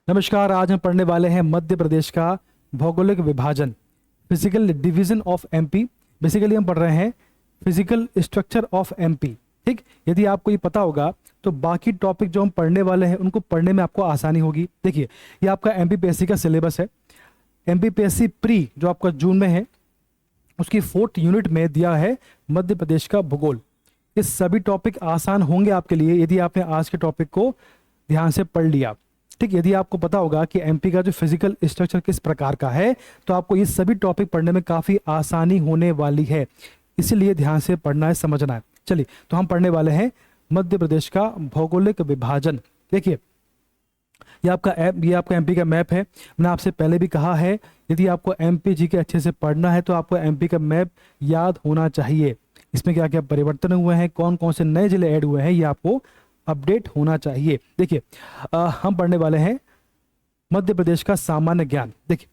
नमस्कार। आज हम पढ़ने वाले हैं मध्य प्रदेश का भौगोलिक विभाजन, physical division of MP. Basically हम पढ़ रहे हैं फिजिकल स्ट्रक्चर ऑफ एमपी। ठीक, यदि आपको ये पता होगा तो बाकी टॉपिक जो हम पढ़ने वाले हैं उनको पढ़ने में आपको आसानी होगी। देखिए, ये आपका एमपीपीएससी का सिलेबस है। एमपीपीएससी प्री जो आपका जून में है, उसकी 4th यूनिट में दिया है मध्य प्रदेश का भूगोल। ये सभी टॉपिक आसान होंगे आपके लिए यदि आपने आज के टॉपिक को ध्यान से पढ़ लिया। ठीक, यदि आपको पता होगा कि एमपी का जो फिजिकल स्ट्रक्चर किस प्रकार का है तो आपको ये सभी टॉपिक पढ़ने में काफ़ी आसानी होने वाली है। इसीलिए ध्यान से पढ़ना है, समझना है। चलिए, तो हम पढ़ने वाले हैं मध्य प्रदेश का भौगोलिक विभाजन। देखिए, ये आपका एमपी का मैप है। मैंने आपसे पहले भी कहा है, यदि आपको एमपी जी के अच्छे से पढ़ना है तो आपको एमपी का मैप याद होना चाहिए। इसमें क्या क्या परिवर्तन हुए हैं, कौन कौन से नए जिले ऐड हुए हैं, ये आपको अपडेट होना चाहिए। देखिए, हम पढ़ने वाले हैं मध्य प्रदेश का सामान्य ज्ञान। देखिए,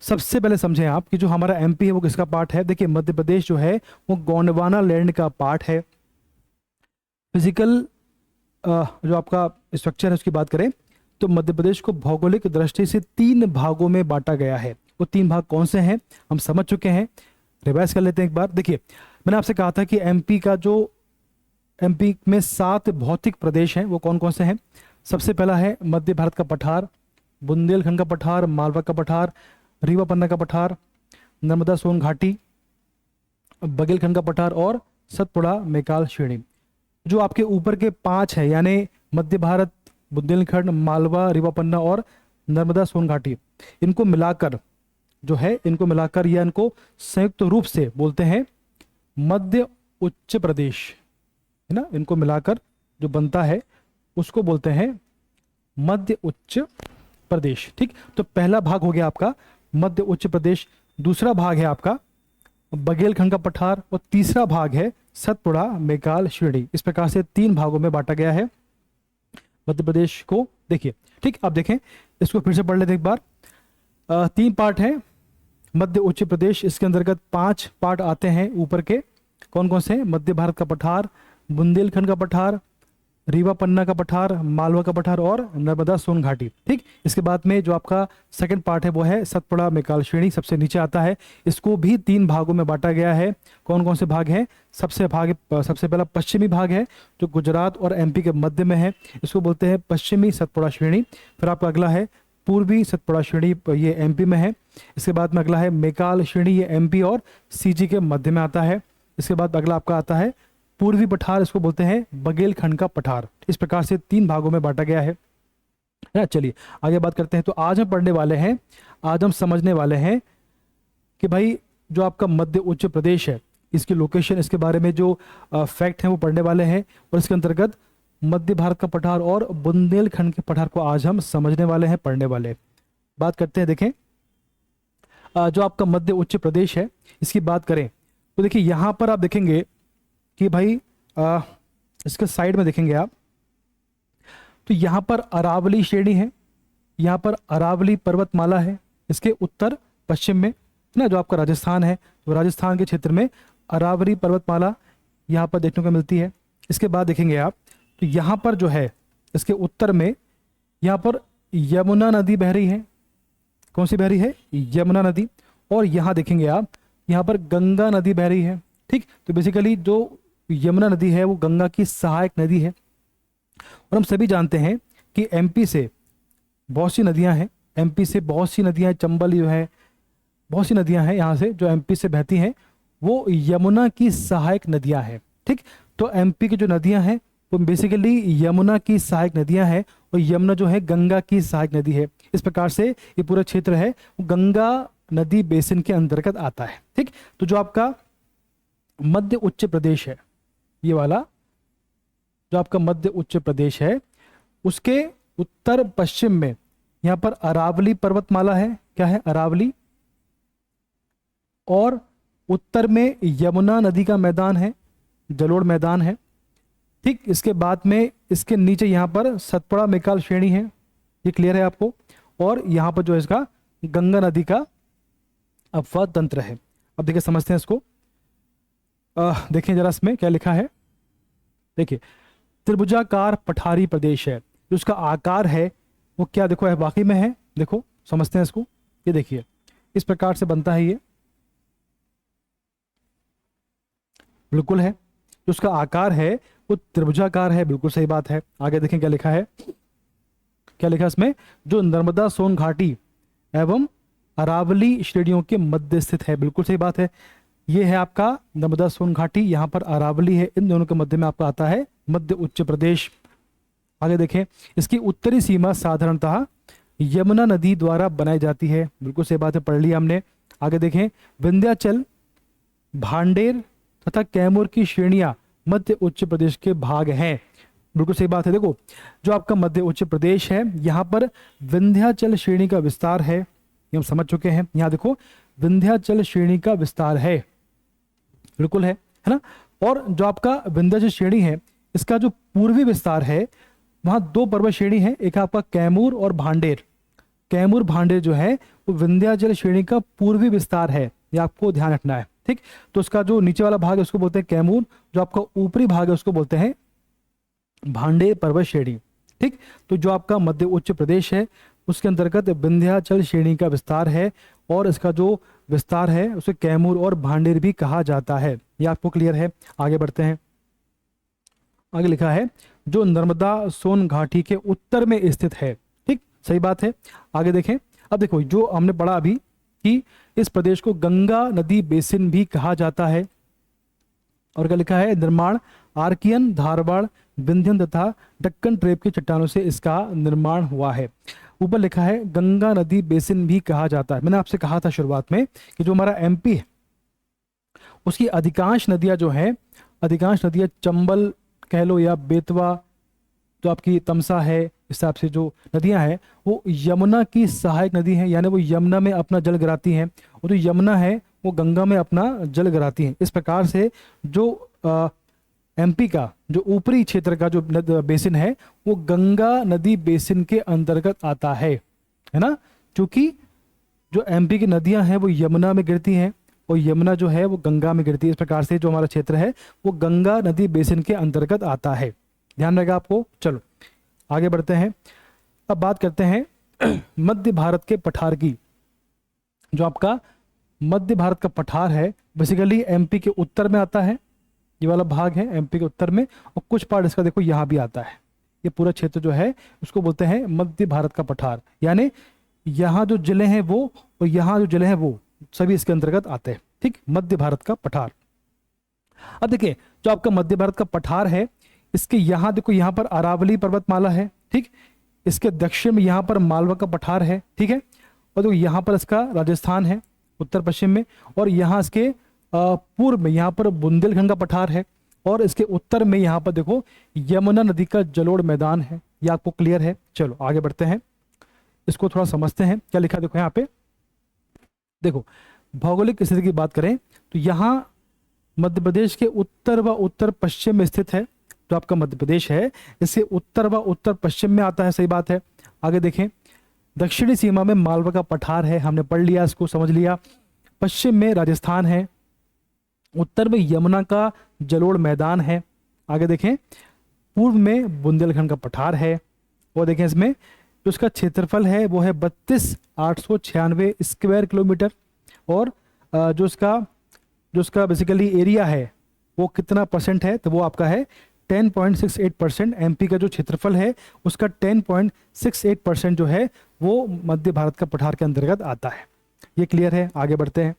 सबसे पहले समझें आप कि जो हमारा एमपी है वो किसका पार्ट है। देखिए, मध्य प्रदेश जो है वो गोंडवाना लैंड का पार्ट है। फिजिकल जो आपका स्ट्रक्चर है उसकी बात करें तो मध्य प्रदेश को भौगोलिक दृष्टि से 3 भागों में बांटा गया है। वो 3 भाग कौन से हैं हम समझ चुके हैं, रिवाइज कर लेते हैं एक बार। देखिए, मैंने आपसे कहा था कि एमपी में 7 भौतिक प्रदेश हैं। वो कौन कौन से हैं? सबसे पहला है मध्य भारत का पठार, बुंदेलखंड का पठार, मालवा का पठार, रीवा पन्ना का पठार, नर्मदा सोन घाटी, बघेलखंड का पठार और सतपुड़ा मैकाल श्रेणी। जो आपके ऊपर के 5 है यानी मध्य भारत, बुंदेलखंड, मालवा, रीवा पन्ना और नर्मदा सोन घाटी, इनको मिलाकर या इनको संयुक्त रूप से बोलते हैं मध्य उच्च प्रदेश, है ना। इनको मिलाकर जो बनता है उसको बोलते हैं मध्य उच्च प्रदेश। ठीक, तो पहला भाग हो गया आपका मध्य उच्च प्रदेश, दूसरा भाग है आपका बघेलखंड का पठार और तीसरा भाग है सतपुड़ा मैकाल श्रेणी। इस प्रकार से 3 भागों में बांटा गया है मध्य प्रदेश को। देखिए, ठीक, आप देखें, इसको फिर से पढ़ लेते एक बार। 3 पार्ट है मध्य उच्च प्रदेश। इसके अंतर्गत 5 पार्ट आते हैं ऊपर के। कौन कौन से? मध्य भारत का पठार, बुंदेलखंड का पठार, रीवा पन्ना का पठार, मालवा का पठार और नर्मदा सोन घाटी। ठीक, इसके बाद में जो आपका सेकंड पार्ट है वो है सतपुड़ा मैकाल श्रेणी, सबसे नीचे आता है। इसको भी 3 भागों में बांटा गया है। कौन कौन से भाग हैं? सबसे पहला पश्चिमी भाग है जो गुजरात और एमपी के मध्य में है, इसको बोलते हैं पश्चिमी सतपुड़ा श्रेणी। फिर आपका अगला है पूर्वी सतपुड़ा श्रेणी, ये एमपी में है। इसके बाद में अगला है मैकाल श्रेणी, ये एमपी और सीजी के मध्य में आता है। इसके बाद अगला आपका आता है पूर्वी पठार, इसको बोलते हैं बघेलखंड का पठार। इस प्रकार से 3 भागों में बांटा गया है ना। चलिए आगे बात करते हैं। तो आज हम समझने वाले हैं कि भाई जो आपका मध्य उच्च प्रदेश है, इसकी लोकेशन, इसके बारे में जो फैक्ट हैं वो पढ़ने वाले हैं। और इसके अंतर्गत मध्य भारत का पठार और बुंदेलखंड के पठार को आज हम समझने वाले हैं, पढ़ने वाले। बात करते हैं। देखें, जो आपका मध्य उच्च प्रदेश है इसकी बात करें तो देखिए, यहाँ पर आप देखेंगे कि भाई इसके साइड में देखेंगे आप तो यहाँ पर अरावली श्रेणी है, यहाँ पर अरावली पर्वतमाला है इसके उत्तर पश्चिम में ना। जो आपका राजस्थान है तो राजस्थान के क्षेत्र में अरावली पर्वतमाला यहाँ पर देखने को मिलती है। इसके बाद देखेंगे आप तो यहाँ पर जो है इसके उत्तर में यहाँ पर यमुना नदी बह रही है। कौन सी बह रही है? यमुना नदी। और यहाँ देखेंगे आप, यहाँ पर गंगा नदी बह रही है। ठीक, तो बेसिकली जो यमुना नदी है वो गंगा की सहायक नदी है। और हम सभी जानते हैं कि एमपी से बहुत सी नदियां हैं, चंबल जो है, बहुत सी नदियां हैं यहाँ से जो एमपी से बहती हैं, वो यमुना की सहायक नदियां हैं। ठीक, तो एमपी की जो नदियां हैं वो बेसिकली यमुना की सहायक नदियां हैं और यमुना जो है गंगा की सहायक नदी है। इस प्रकार से ये पूरा क्षेत्र है वो गंगा नदी बेसिन के अंतर्गत आता है। ठीक, तो जो आपका मध्य उच्च प्रदेश है, ये वाला जो आपका मध्य उच्च प्रदेश है, उसके उत्तर पश्चिम में यहाँ पर अरावली पर्वतमाला है। क्या है? अरावली। और उत्तर में यमुना नदी का मैदान है, जलोढ़ मैदान है। ठीक, इसके बाद में इसके नीचे यहाँ पर सतपुड़ा मैकाल श्रेणी है, ये क्लियर है आपको। और यहाँ पर जो है इसका गंगा नदी का अपवाद तंत्र है। अब देखिए, समझते हैं इसको। देखिए जरा इसमें क्या लिखा है। देखिए, त्रिभुजाकार पठारी प्रदेश है, जो उसका आकार है वो क्या देखो है बाकी में है, देखो समझते हैं इसको। ये देखिए इस प्रकार से बनता है, ये बिल्कुल है। जो उसका आकार है वो त्रिभुजाकार है, बिल्कुल सही बात है। आगे देखें क्या लिखा है, क्या लिखा है इसमें, जो नर्मदा सोन घाटी एवं अरावली श्रेणियों के मध्य स्थित है, बिल्कुल सही बात है। ये है आपका नर्मदा सोन घाटी, यहाँ पर अरावली है, इन दोनों के मध्य में आपका आता है मध्य उच्च प्रदेश। आगे देखें, इसकी उत्तरी सीमा साधारणतः यमुना नदी द्वारा बनाई जाती है, बिल्कुल सही बात है, पढ़ लिया हमने। आगे देखें, विंध्याचल, भांडेर तथा कैमूर की श्रेणियां मध्य उच्च प्रदेश के भाग हैं, बिल्कुल सही बात है। देखो जो आपका मध्य उच्च प्रदेश है, यहाँ पर विंध्याचल श्रेणी का विस्तार है, ये हम समझ चुके हैं। यहाँ देखो विंध्याचल श्रेणी का विस्तार है, बिल्कुल है ना। और जो आपका विंध्याचल श्रेणी है, इसका जो पूर्वी विस्तार है, वहां दो पर्वत श्रेणी है, एक आपका कैमूर और भांडेर। कैमूर भांडेर जो है वो विंध्याचल श्रेणी का पूर्वी विस्तार है, ये आपको ध्यान रखना है, ठीक। तो उसका जो नीचे वाला भाग है उसको बोलते हैं कैमूर, जो आपका ऊपरी भाग है उसको बोलते हैं भांडेर पर्वत श्रेणी, ठीक। तो जो आपका मध्य उच्च प्रदेश है उसके अंतर्गत विंध्याचल श्रेणी का विस्तार है, और इसका जो विस्तार है उसे कैमूर और भांडेर भी कहा जाता है। ये आपको क्लियर है। आगे बढ़ते हैं, आगे लिखा है जो नर्मदा सोन घाटी के उत्तर में स्थित है, ठीक, सही बात है। आगे देखें, अब देखो जो हमने पढ़ा अभी कि इस प्रदेश को गंगा नदी बेसिन भी कहा जाता है, और क्या लिखा है, निर्माण आर्कियन, धारवाड़, विंध्यन तथा दक्कन ट्रेप की चट्टानों से इसका निर्माण हुआ है। ऊपर लिखा है गंगा नदी बेसिन भी कहा जाता है। मैंने आपसे कहा था शुरुआत में कि जो हमारा एमपी है उसकी अधिकांश नदियां जो है, अधिकांश नदियां चंबल कह लो या बेतवा, जो आपकी तमसा है, इस हिसाब से जो नदियां हैं वो यमुना की सहायक नदी हैं, यानी वो यमुना में अपना जल गिराती हैं, और जो यमुना है वो गंगा में अपना जल गिराती हैं। इस प्रकार से जो एमपी का जो ऊपरी क्षेत्र का जो बेसिन है वो गंगा नदी बेसिन के अंतर्गत आता है ना। क्योंकि जो एमपी की नदियां हैं वो यमुना में गिरती हैं, और यमुना जो है वो गंगा में गिरती है। इस प्रकार से जो हमारा क्षेत्र है वो गंगा नदी बेसिन के अंतर्गत आता है, ध्यान रहेगा आपको। चलो आगे बढ़ते हैं, अब बात करते हैं मध्य भारत के पठार की। जो आपका मध्य भारत का पठार है बेसिकली एमपी के उत्तर में आता है, ये वाला भाग है एमपी के उत्तर में, और कुछ पार्ट इसका देखो यहाँ भी आता है। ये पूरा क्षेत्र जो है उसको बोलते हैं मध्य भारत का पठार, यानी यहाँ जो जिले हैं वो और यहाँ जो जिले हैं वो सभी इसके अंतर्गत आते हैं, ठीक, मध्य भारत का पठार। अब देखिए जो आपका मध्य भारत का पठार है, इसके यहाँ देखो यहाँ पर अरावली पर्वतमाला है, ठीक, इसके दक्षिण में यहाँ पर मालवा का पठार है, ठीक है, और देखो यहाँ पर इसका राजस्थान है उत्तर पश्चिम में, और यहाँ इसके पूर्व में यहाँ पर बुंदेलखंड का पठार है, और इसके उत्तर में यहाँ पर देखो यमुना नदी का जलोढ़ मैदान है। ये आपको क्लियर है। चलो आगे बढ़ते हैं, इसको थोड़ा समझते हैं। क्या लिखा देखो यहाँ पे, देखो भौगोलिक स्थिति की बात करें तो यहाँ मध्य प्रदेश के उत्तर व उत्तर पश्चिम में स्थित है। जो आपका मध्य प्रदेश है इससे उत्तर व उत्तर पश्चिम में आता है, सही बात है। आगे देखें, दक्षिणी सीमा में मालवा का पठार है, हमने पढ़ लिया, इसको समझ लिया। पश्चिम में राजस्थान है, उत्तर में यमुना का जलोढ़ मैदान है। आगे देखें, पूर्व में बुंदेलखंड का पठार है, और देखें इसमें जो उसका क्षेत्रफल है वो है 32,896 स्क्वायर किलोमीटर, और जो उसका बेसिकली एरिया है वो कितना परसेंट है, तो वो आपका है 10.68%। एमपी का जो क्षेत्रफल है उसका 10.68% जो है वो मध्य भारत का पठार के अंतर्गत आता है। ये क्लियर है। आगे बढ़ते हैं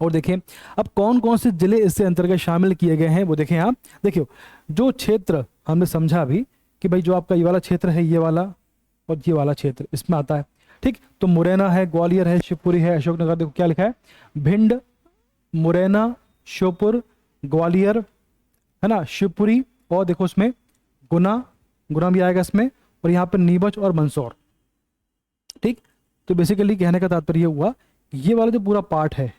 और देखें अब कौन कौन से जिले इससे अंतर्गत शामिल किए गए हैं वो देखें आप। देखियो जो क्षेत्र हमने समझा अभी कि भाई जो आपका ये वाला क्षेत्र है, ये वाला और ये वाला क्षेत्र इसमें आता है, ठीक। तो मुरैना है, ग्वालियर है, शिवपुरी है, अशोकनगर, देखो क्या लिखा है, भिंड, मुरैना, श्योपुर, ग्वालियर है ना, शिवपुरी, और देखो उसमें गुना भी आएगा इसमें, और यहाँ पर नीमच और मंदसौर, ठीक। तो बेसिकली कहने का तात्पर्य हुआ ये वाला जो पूरा पार्ट है,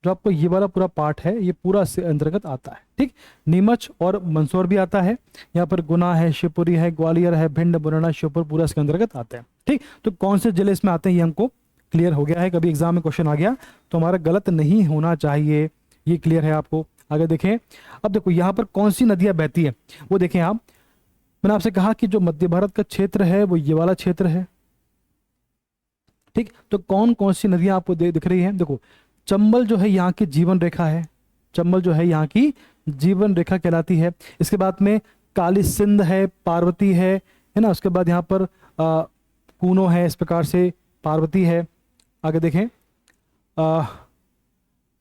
जो आपको ये वाला पूरा पार्ट है ये पूरा इससे अंतर्गत आता है, ठीक। नीमच और मंदसौर भी आता है, यहाँ पर गुना है, शिवपुरी है, ग्वालियर है, भिंड, मुरैना, श्योपुर पूरा इसके अंतर्गत आते हैं, ठीक। तो कौन से जिले इसमें आते हैं ये हमको क्लियर हो गया है। कभी एग्जाम में क्वेश्चन आ गया तो हमारा गलत नहीं होना चाहिए, ये क्लियर है आपको। आगे देखें, अब देखो यहाँ पर कौन सी नदियां बहती है वो देखें आप। मैंने आपसे कहा कि जो मध्य भारत का क्षेत्र है वो ये वाला क्षेत्र है। ठीक, तो कौन कौन सी नदियां आपको दिख रही हैं? देखो, चंबल जो है यहाँ की जीवन रेखा है, चंबल जो है यहाँ की जीवन रेखा कहलाती है। इसके बाद में काली सिंध है, पार्वती है ना। उसके बाद यहाँ पर कूनो है, इस प्रकार से पार्वती है। आगे देखें,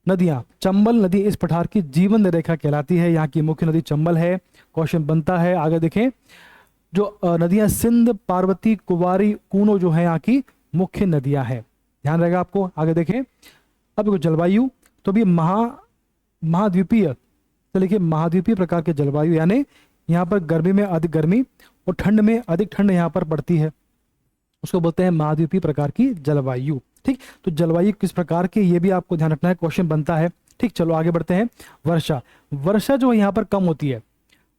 नदियाँ, चंबल नदी इस पठार की जीवन रेखा कहलाती है, यहाँ की मुख्य नदी चंबल है। क्वेश्चन बनता है, आगे देखें, जो नदियाँ सिंध, पार्वती, कुवारी, कूनो जो है यहाँ की मुख्य नदियां हैं। ध्यान रहेगा आपको। आगे देखें, अब देखो जलवायु, तो भी महाद्वीपीय, तो लिखिए महाद्वीपीय प्रकार के जलवायु, यानी यहाँ पर गर्मी में अधिक गर्मी और ठंड में अधिक ठंड यहाँ पर पड़ती है, उसको बोलते हैं महाद्वीपीय प्रकार की जलवायु। ठीक, तो जलवायु किस प्रकार की, ये भी आपको ध्यान रखना है, क्वेश्चन बनता है। ठीक, चलो आगे बढ़ते हैं। वर्षा, वर्षा जो है यहाँ पर कम होती है,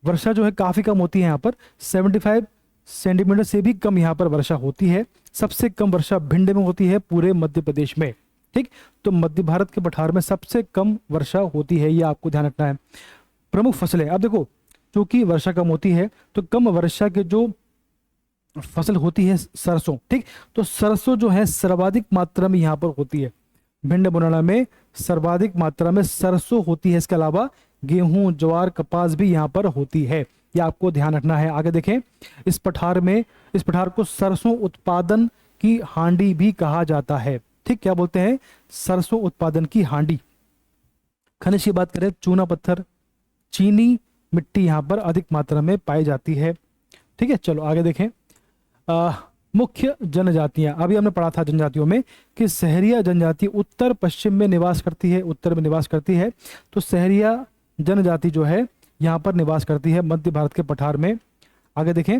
वर्षा जो है काफी कम होती है यहाँ पर, 75 सेंटीमीटर से भी कम यहाँ पर वर्षा होती है। सबसे कम वर्षा भिंड में होती है पूरे मध्य प्रदेश में। ठीक, तो मध्य भारत के पठार में सबसे कम वर्षा होती है, ये आपको ध्यान रखना है। प्रमुख फसलें, अब देखो क्योंकि वर्षा कम होती है तो कम वर्षा के जो फसल होती है सरसों। ठीक, तो सरसों जो है सर्वाधिक मात्रा में यहाँ पर होती है, भिंड मुरैना में सर्वाधिक मात्रा में सरसों होती है। इसके अलावा गेहूं, ज्वार, कपास भी यहाँ पर होती है, ये आपको ध्यान रखना है। आगे देखें, इस पठार को सरसों उत्पादन की हांडी भी कहा जाता है। ठीक, क्या बोलते हैं? सरसों उत्पादन की हांडी। खनिज की बात करें, चूना पत्थर, चीनी मिट्टी यहाँ पर अधिक मात्रा में पाई जाती है। ठीक है, चलो आगे देखें। मुख्य जनजातियां, अभी हमने पढ़ा था जनजातियों में कि सहरिया जनजाति उत्तर पश्चिम में निवास करती है, उत्तर में निवास करती है। तो सहरिया जनजाति जो है यहाँ पर निवास करती है मध्य भारत के पठार में। आगे देखें,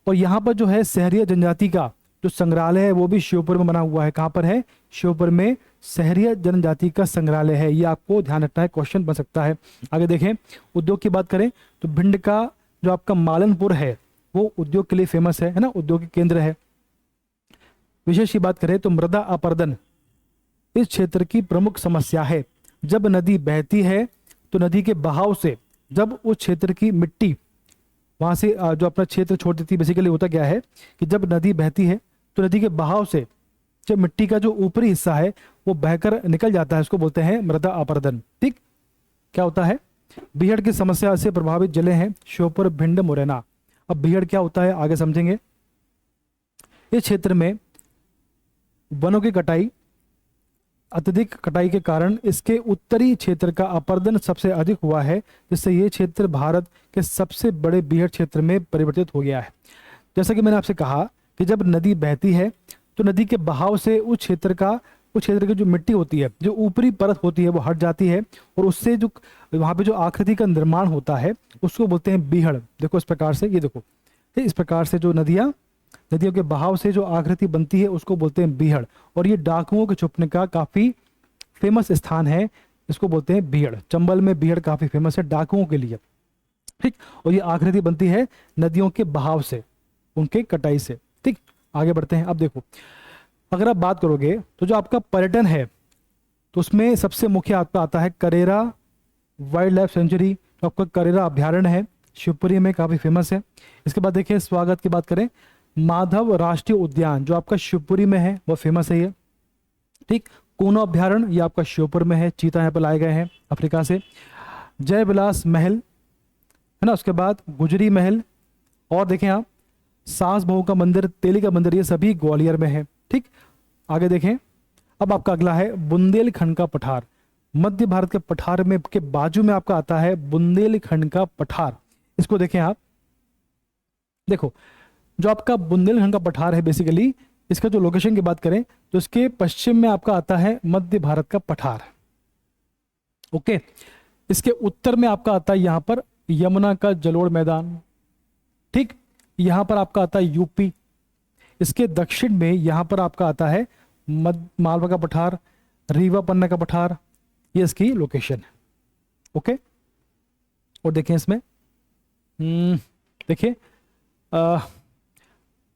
और यहाँ पर जो है सहरिया जनजाति का जो संग्रहालय है वो भी श्योपुर में बना हुआ है। कहाँ पर है? श्योपुर में सहरिया जनजाति का संग्रहालय है, ये आपको ध्यान रखना है, क्वेश्चन बन सकता है। आगे देखें, उद्योग की बात करें तो भिंड का जो आपका मालनपुर है वो उद्योग के लिए फेमस है ना, उद्योग केंद्र है। विशेष की बात करें तो मृदा अपरदन इस क्षेत्र की प्रमुख समस्या है। जब नदी बहती है तो नदी के बहाव से जब उस क्षेत्र की मिट्टी वहां से जो अपना क्षेत्र छोड़ देती है, बेसिकली होता क्या है कि जब नदी बहती है तो नदी के बहाव से जब मिट्टी का जो ऊपरी हिस्सा है वो बहकर निकल जाता है, उसको बोलते हैं मृदा अपरदन। ठीक, क्या होता है? बीहड़ की समस्या से प्रभावित जिले हैं श्योपुर, भिंड, मुरैना। अब बीहड़ क्या होता है आगे समझेंगे। इस क्षेत्र में वनों की कटाई, अत्यधिक कटाई के कारण इसके उत्तरी क्षेत्र का अपरदन सबसे अधिक हुआ है, जिससे ये क्षेत्र भारत के सबसे बड़े बीहड़ क्षेत्र में परिवर्तित हो गया है। जैसा कि मैंने आपसे कहा कि जब नदी बहती है तो नदी के बहाव से उस क्षेत्र की जो मिट्टी होती है, जो ऊपरी परत होती है वो हट जाती है और उससे जो वहाँ पे जो आकृति का निर्माण होता है उसको बोलते हैं बीहड़। देखो इस प्रकार से, ये देखो इस प्रकार से जो नदियों के बहाव से जो आकृति बनती है उसको बोलते हैं बीहड़। और ये डाकुओं के छुपने का काफी फेमस स्थान है, इसको बोलते हैं बीहड़। चंबल में बीहड़ काफी फेमस है डाकुओं के लिए। ठीक, और ये आकृति बनती है नदियों के बहाव से, उनके कटाई से। ठीक, आगे बढ़ते हैं। अब देखो, अगर आप बात करोगे तो जो आपका पर्यटन है तो उसमें सबसे मुख्य आपका आता है करेरा वाइल्ड लाइफ सेंचुरी, तो आपका करेरा अभ्यारण्य है, शिवपुरी में काफी फेमस है। इसके बाद देखिए स्वागत की बात करें, माधव राष्ट्रीय उद्यान जो आपका शिवपुरी में है वो फेमस है ये। ठीक, कूनो अभ्यारण्य ये आपका श्योपुर में है, चीता यहाँ पर लाए गए हैं अफ्रीका से। जय विलास महल है ना, उसके बाद गुजरी महल, और देखें आप सास बहू का मंदिर, तेली का मंदिर, ये सभी ग्वालियर में है। ठीक, आगे देखें। अब आपका अगला है बुंदेलखंड का पठार। मध्य भारत के पठार में के बाजू में आपका आता है बुंदेलखंड का पठार। इसको देखें आप, देखो जो आपका बुंदेलखंड का पठार है बेसिकली इसका जो लोकेशन की बात करें तो इसके पश्चिम में आपका आता है मध्य भारत का पठार। ओके, इसके उत्तर में आपका आता है यहां पर यमुना का जलोढ़ मैदान। ठीक, यहां पर आपका आता है यूपी। इसके दक्षिण में यहां पर आपका आता है मालवा का पठार, रीवा पन्ना का पठार, ये इसकी लोकेशन है। ओके, और देखें इसमें देखिए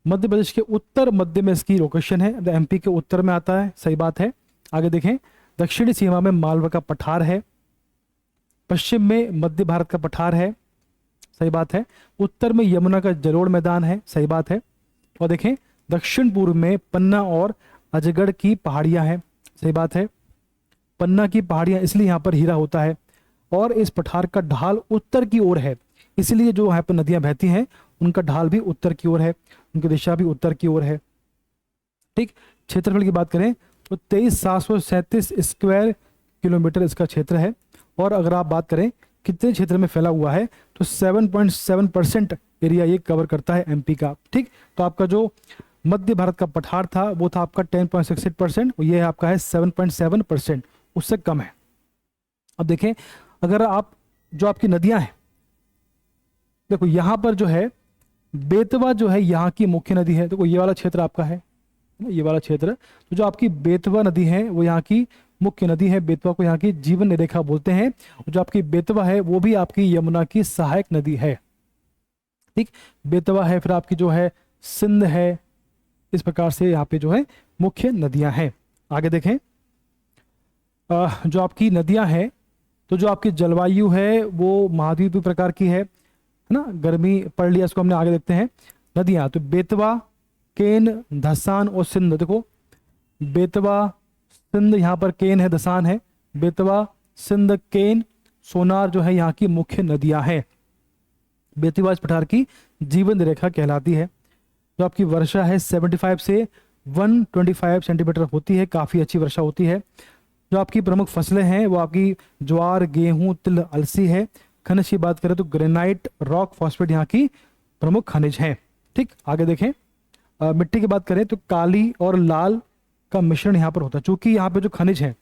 मध्य प्रदेश के उत्तर मध्य में इसकी लोकेशन है, एमपी के उत्तर में आता है, सही बात है। आगे देखें, दक्षिणी सीमा में मालवा का पठार है, पश्चिम में मध्य भारत का पठार है, सही बात है। उत्तर में यमुना का जलोढ़ मैदान है, सही बात है। और देखें दक्षिण पूर्व में पन्ना और अजगढ़ की पहाड़ियां हैं, सही बात है। पन्ना की पहाड़ियां इसलिए यहाँ पर हीरा होता है। और इस पठार का ढाल उत्तर की ओर है, इसलिए जो यहाँ पर नदियां बहती हैं उनका ढाल भी उत्तर की ओर है, उनकी दिशा भी उत्तर की ओर है। ठीक, क्षेत्रफल की बात करें तो 23,737 स्क्वायर किलोमीटर इसका क्षेत्र है। और अगर आप बात करें कितने क्षेत्र में फैला हुआ है तो 7.7% एरिया ये कवर करता है एमपी का। ठीक, तो आपका जो मध्य भारत का पठार था वो था आपका 10.68%, और ये आपका है 7.7%, उससे कम है। अब देखें अगर आप जो आपकी नदियां हैं, देखो यहां पर जो है बेतवा जो है यहाँ की मुख्य नदी है। देखो ये वाला क्षेत्र आपका है, ये वाला क्षेत्र, तो जो आपकी बेतवा नदी है वो यहाँ की मुख्य नदी है। बेतवा को यहाँ की जीवन रेखा बोलते हैं। और जो आपकी बेतवा है वो भी आपकी यमुना की सहायक नदी है। ठीक, बेतवा है, फिर आपकी जो है सिंध है, इस प्रकार से यहाँ पे जो है मुख्य नदियां हैं। आगे देखें जो आपकी नदियां हैं, तो जो आपकी जलवायु है वो महाद्वीपीय प्रकार की है ना, गर्मी पढ़ लिया, इसको हमने आगे देखते हैं। नदियां तो बेतवा, केन, धसान और सिंध। देखो बेतवा, सिंध, यहाँ पर केन है, धसान है। बेतवा, सिंध, केन, सोनार जो है यहाँ की मुख्य नदियां हैं। बेतवा इस पठार की जीवन रेखा कहलाती है। जो आपकी वर्षा है 75 से 125 सेंटीमीटर होती है, काफ़ी अच्छी वर्षा होती है। जो आपकी प्रमुख फसलें हैं वो आपकी ज्वार, गेहूं, तिल, अलसी है। खनिज की बात करें तो ग्रेनाइट, रॉक, फॉस्फेट यहाँ की प्रमुख खनिज हैं। ठीक, आगे देखें मिट्टी की बात करें तो काली और लाल का मिश्रण यहाँ पर होता है। चूंकि यहाँ पे जो खनिज है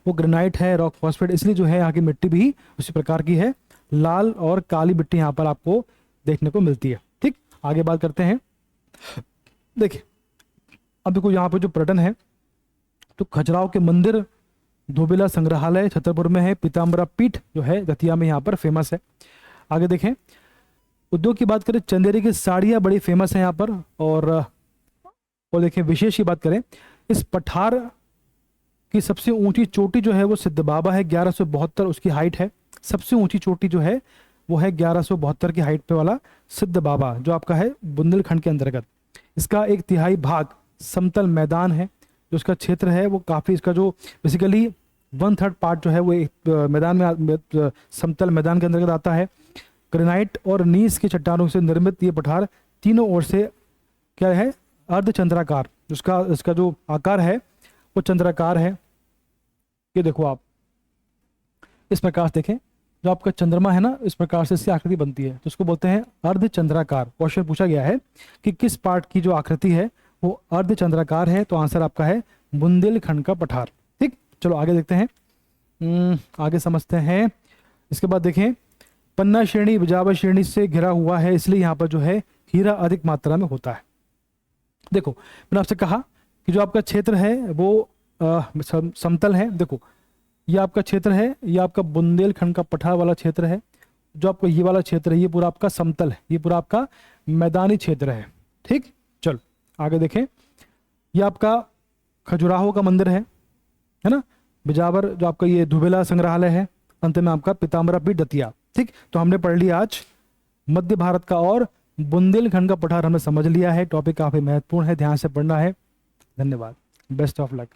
वो ग्रेनाइट है, रॉक, फॉस्फेट, इसलिए जो है यहाँ की मिट्टी भी उसी प्रकार की है। लाल और काली मिट्टी यहाँ पर आपको देखने को मिलती है। ठीक, आगे बात करते हैं। देखिए अब देखो यहाँ पे जो पर्यटन है तो खजुराहो के मंदिर, धोबिला संग्रहालय छतरपुर में है, पीताम्बरा पीठ जो है दतिया में यहाँ पर फेमस है। आगे देखें उद्योग की बात करें, चंदेरी की साड़ियाँ बड़ी फेमस है यहाँ पर। और देखें विशेष की बात करें, इस पठार की सबसे ऊंची चोटी जो है वो सिद्ध बाबा है, 1172 उसकी हाइट है। सबसे ऊंची चोटी जो है वो है 1172 की हाइट पे वाला सिद्ध बाबा, जो आपका है बुंदेलखंड के अंतर्गत। इसका 1/3 भाग समतल मैदान है, जो इसका क्षेत्र है वो काफ़ी, इसका जो बेसिकली 1/3 पार्ट जो है वो एक मैदान में समतल मैदान के अंतर्गत आता है। ग्रेनाइट और नीस की चट्टानों से निर्मित ये पठार तीनों ओर से क्या है, अर्धचंद्राकार, इसका जो आकार है वो चंद्राकार है। ये देखो आप इस प्रकार से देखें, जो आपका चंद्रमा है ना, इस प्रकार से इसकी आकृति बनती है, तो इसको बोलते हैं अर्धचंद्राकार। क्वेश्चन पूछा गया है कि किस पार्ट की जो आकृति है वो अर्धचंद्राकार है, तो आंसर आपका है बुंदेलखंड का पठार। ठीक, चलो आगे देखते हैं, आगे समझते हैं। इसके बाद देखें पन्ना श्रेणी बिजावर श्रेणी से घिरा हुआ है, इसलिए यहाँ पर जो है हीरा अधिक मात्रा में होता है। देखो मैंने आपसे कहा कि जो आपका क्षेत्र है वो समतल है। देखो ये आपका क्षेत्र है, ये आपका बुंदेलखंड का पठार वाला क्षेत्र है। जो आपका ये वाला क्षेत्र है ये पूरा आपका समतल है, ये पूरा आपका मैदानी क्षेत्र है। ठीक, चलो आगे देखें। ये आपका खजुराहो का मंदिर है ना, बिजावर जो आपका ये धोबिला संग्रहालय है, अंत में आपका पीताम्बरा पीठ दतिया। ठीक, तो हमने पढ़ लिया आज मध्य भारत का और बुंदेलखंड का पठार हमने समझ लिया है। टॉपिक काफी महत्वपूर्ण है, ध्यान से पढ़ना है। धन्यवाद, बेस्ट ऑफ लक।